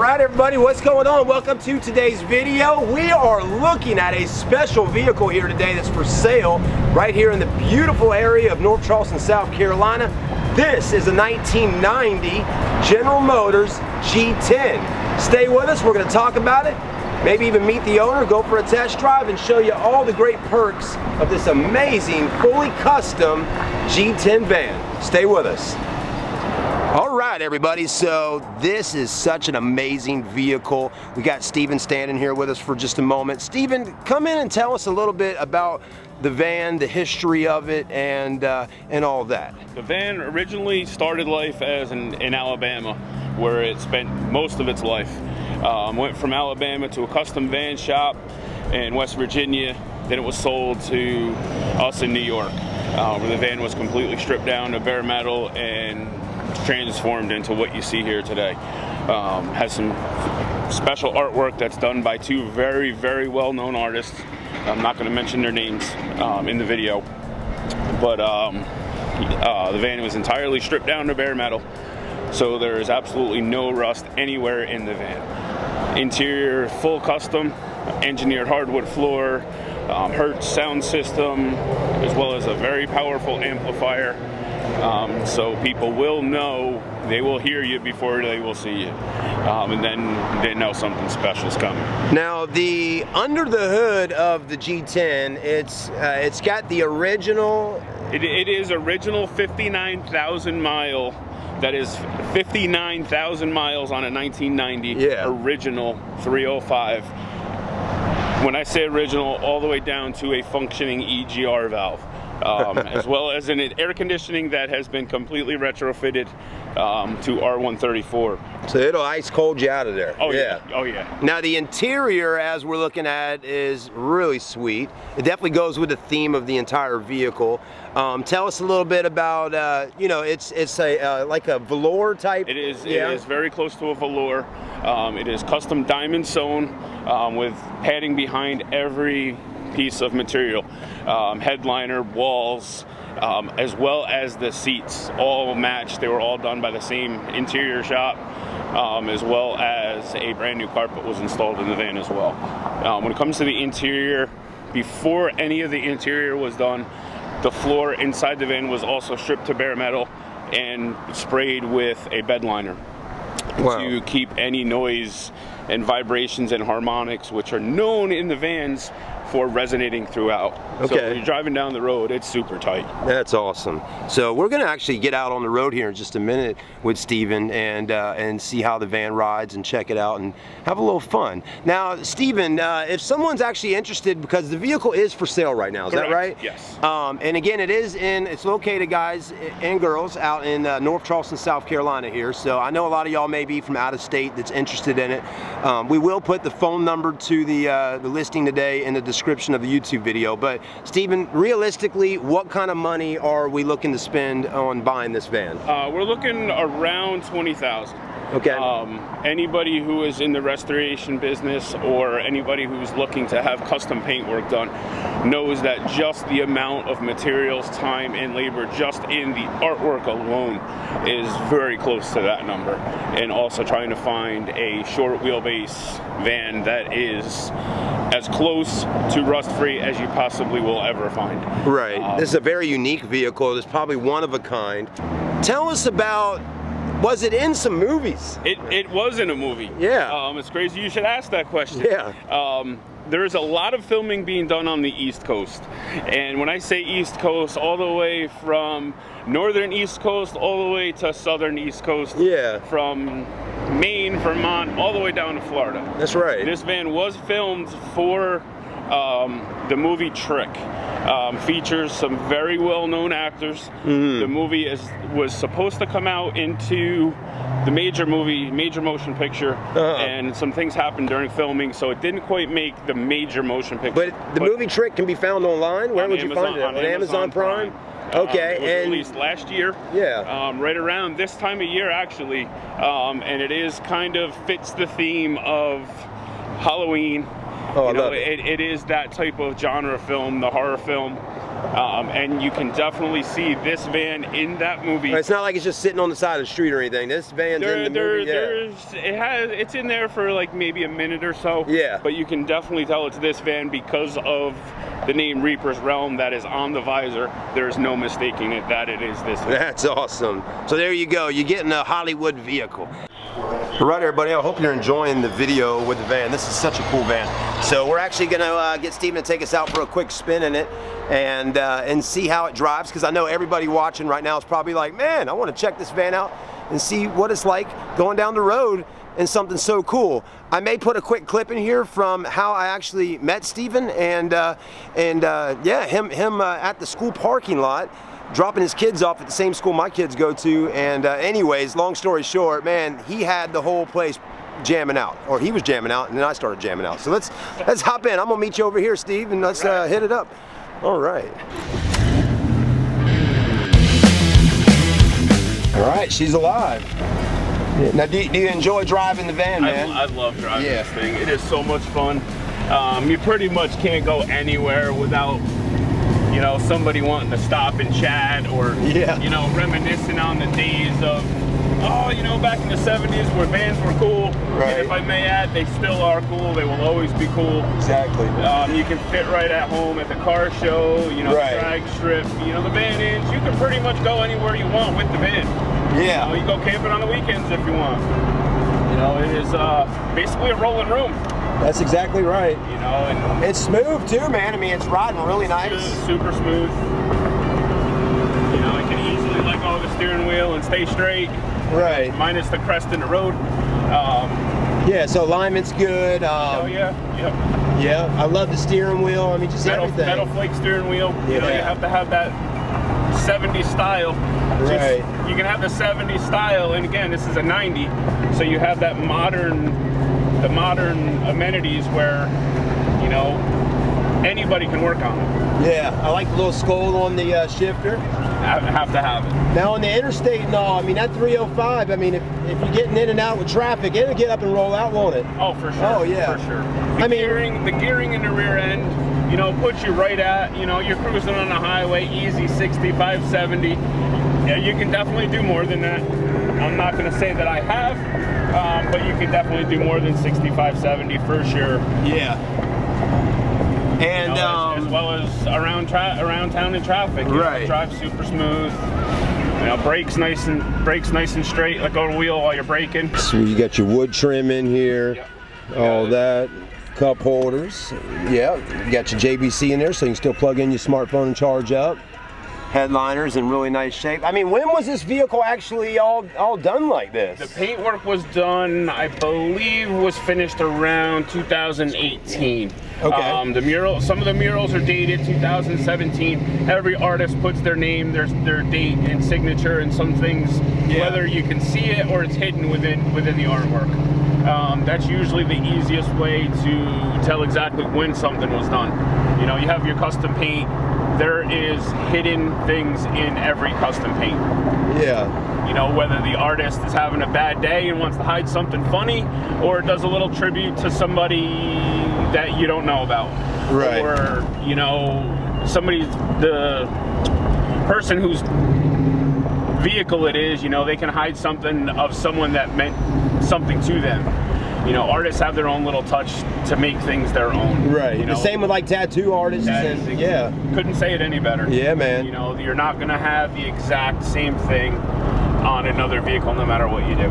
right, everybody, what's going on? Welcome to today's video. We are looking at a special vehicle here today that's for sale right here in the beautiful area of North Charleston, South Carolina. This is a 1990 General Motors G10. Stay with us, we're going to talk about it, maybe even meet the owner, go for a test drive, and show you all the great perks of this amazing, fully custom G10 van. Stay with us. All right, everybody, so this is such an amazing vehicle. We got Steven standing here with us for just a moment. Steven, come in and tell us a little bit about the van, the history of it, and all that. The van originally started life as in Alabama, where it spent most of its life. Went from Alabama to a custom van shop in West Virginia. Then it was sold to us in New York, where the van was completely stripped down to bare metal and transformed into what you see here today. Has some special artwork that's done by two very, very well-known artists. I'm not going to mention their names in the video, but the van was entirely stripped down to bare metal, so there is absolutely no rust anywhere in the van. Interior full custom, engineered hardwood floor, Hertz sound system, as well as a very powerful amplifier. So people will know, they will hear you before they will see you, and then they know something special is coming. Now, the under the hood of the G10, it's got the original. It is original 59,000 mile. That is 59,000 miles on a 1990 original 305. When I say original, all the way down to a functioning EGR valve. As well as an air conditioning that has been completely retrofitted to R134. So it'll ice cold you out of there. Oh yeah. Oh yeah. Now the interior, as we're looking at, is really sweet. It definitely goes with the theme of the entire vehicle. Tell us a little bit about, you know, it's a like a velour type. It is. Yeah. It is very close to a velour. It is custom diamond sewn with padding behind every piece of material, headliner, walls, as well as the seats, all matched. They were all done by the same interior shop, as well as a brand new carpet was installed in the van as well. When it comes to the interior, before any of the interior was done, the floor inside the van was also stripped to bare metal and sprayed with a bed liner. Wow. To keep any noise and vibrations and harmonics, which are known in the vans, for resonating throughout. Okay. So when you're driving down the road, it's super tight. That's awesome. So we're going to actually get out on the road here in just a minute with Steven and see how the van rides and check it out and have a little fun. Now, Steven, if someone's actually interested, because the vehicle is for sale right now, is Correct. That right? Yes. And again, it's located, guys and girls, out in North Charleston, South Carolina here. So I know a lot of y'all may be from out of state that's interested in it. We will put the phone number to the listing today in the description of the YouTube video. But Steven, realistically, what kind of money are we looking to spend on buying this van? We're looking around $20,000. Okay. Anybody who is in the restoration business or anybody who's looking to have custom paint work done knows that just the amount of materials, time, and labor just in the artwork alone is very close to that number. And also trying to find a short wheelbase van that is as close to rust-free as you possibly will ever find. Right. This is a very unique vehicle. It's probably one of a kind. Tell us about, was it in some movies? It was in a movie. Yeah. It's crazy you should ask that question. Yeah. There's a lot of filming being done on the East Coast. And when I say East Coast, all the way from northern East Coast all the way to southern East Coast. Yeah. From Maine, Vermont, all the way down to Florida. That's right. This van was filmed for the movie Trick. Features some very well-known actors. Mm-hmm. The movie was supposed to come out into the major motion picture, and some things happened during filming, so it didn't quite make the major motion picture. But the movie Trick can be found online? Where would you find it? On Amazon Prime? Okay. It was released last year. Yeah. Right around this time of year, actually. And it is kind of fits the theme of Halloween Oh, I You know, love it. It is that type of genre film, the horror film. And you can definitely see this van in that movie. It's not like it's just sitting on the side of the street or anything. This van's in the movie. It's in there for like maybe a minute or so. Yeah. But you can definitely tell it's this van because of the name Reaper's Realm that is on the visor. There's no mistaking it that it is this van. That's awesome. So there you go. You're getting a Hollywood vehicle. All right, everybody, I hope you're enjoying the video with the van. This is such a cool van. So we're actually gonna get Steven to take us out for a quick spin in it and see how it drives, because I know everybody watching right now is probably like, man, I want to check this van out and see what it's like going down the road in something so cool. I may put a quick clip in here from how I actually met Steven and yeah, him at the school parking lot, dropping his kids off at the same school my kids go to. And anyways, long story short, man, he had the whole place jamming out, or he was jamming out, and then I started jamming out. So let's hop in. I'm gonna meet you over here, Steve, and let's hit it up. All right. All right, she's alive. Now, do you enjoy driving the van, man? I love driving this thing. It is so much fun. You pretty much can't go anywhere without, you know, somebody wanting to stop and chat, or you know, reminiscing on the days of, oh, you know, back in the 70s where vans were cool. Right. And if I may add, they still are cool. They will always be cool. Exactly. You can fit right at home at the car show, you know, the drag strip. You know, the van is, you can pretty much go anywhere you want with the van. Yeah. You know, you go camping on the weekends if you want. You know, it is basically a rolling room. That's exactly right. You know, and it's smooth too, man. I mean, it's riding really nice. Super smooth. You know, I can easily let go of the steering wheel and stay straight. Right. Minus the crest in the road. Yeah, so alignment's good. Oh yeah, yep. Yeah, I love the steering wheel. I mean, just everything. Metal flake steering wheel. Yeah. You know, you have to have that 70s style. Right. You can have the 70s style, and again, this is a 90, so you have that modern amenities where, you know, anybody can work on it. Yeah, I like the little skull on the shifter. I have to have it. Now on the interstate and all, I mean, that 305, I mean, if you're getting in and out with traffic, it'll get up and roll out, won't it? Oh, for sure. Oh, yeah. For sure. The gearing in the rear end, you know, puts you right at, you know, you're cruising on the highway, easy 65, 70. Yeah, you can definitely do more than that. I'm not going to say that I have, but you can definitely do more than 65, 70 for sure. Yeah. And you know, as well as around town in traffic. Right. Drive super smooth. You know, brakes nice and straight. Let go of the wheel while you're braking. So you got your wood trim in here, all that. Cup holders. Yeah, you got your JBC in there, so you can still plug in your smartphone and charge up. Headliners in really nice shape. I mean, when was this vehicle actually all done like this? The paintwork was done, I believe, was finished around 2018. Okay. The mural, some of the murals are dated 2017. Every artist puts their name, their date and signature, and some things, whether you can see it or it's hidden within the artwork. That's usually the easiest way to tell exactly when something was done. You know, you have your custom paint. There is hidden things in every custom paint. Yeah. You know, whether the artist is having a bad day and wants to hide something funny, or does a little tribute to somebody that you don't know about. Right. Or, you know, the person whose vehicle it is, you know, they can hide something of someone that meant something to them. You know, artists have their own little touch to make things their own. Right. You know, the same with like tattoo artists. And, yeah. Couldn't say it any better. Yeah, man. You know, you're not going to have the exact same thing on another vehicle no matter what you do.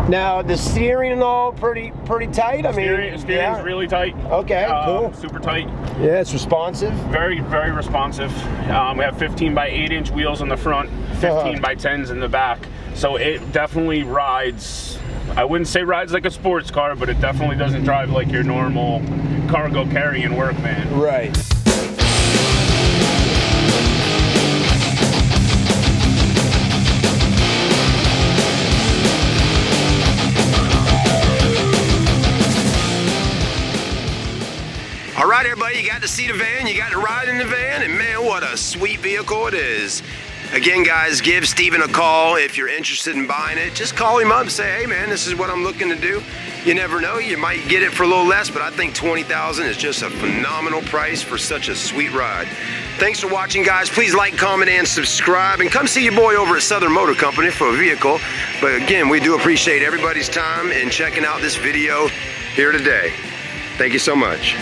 Now, the steering and all pretty tight? I mean, steering's really tight. Okay, cool. Super tight. Yeah, it's responsive. Very, very responsive. We have 15 by 8-inch wheels on the front, 15 by 10s in the back. So it definitely rides. I wouldn't say rides like a sports car, but it definitely doesn't drive like your normal cargo carrying work van. Right. All right, everybody, you got to see the van, you got to ride in the van, and man, what a sweet vehicle it is. Again, guys, give Steven a call if you're interested in buying it. Just call him up and say, hey man, this is what I'm looking to do. You never know, you might get it for a little less, but I think $20,000 is just a phenomenal price for such a sweet ride. Thanks for watching, guys. Please like, comment, and subscribe, and come see your boy over at Southern Motor Company for a vehicle. But again, we do appreciate everybody's time and checking out this video here today. Thank you so much.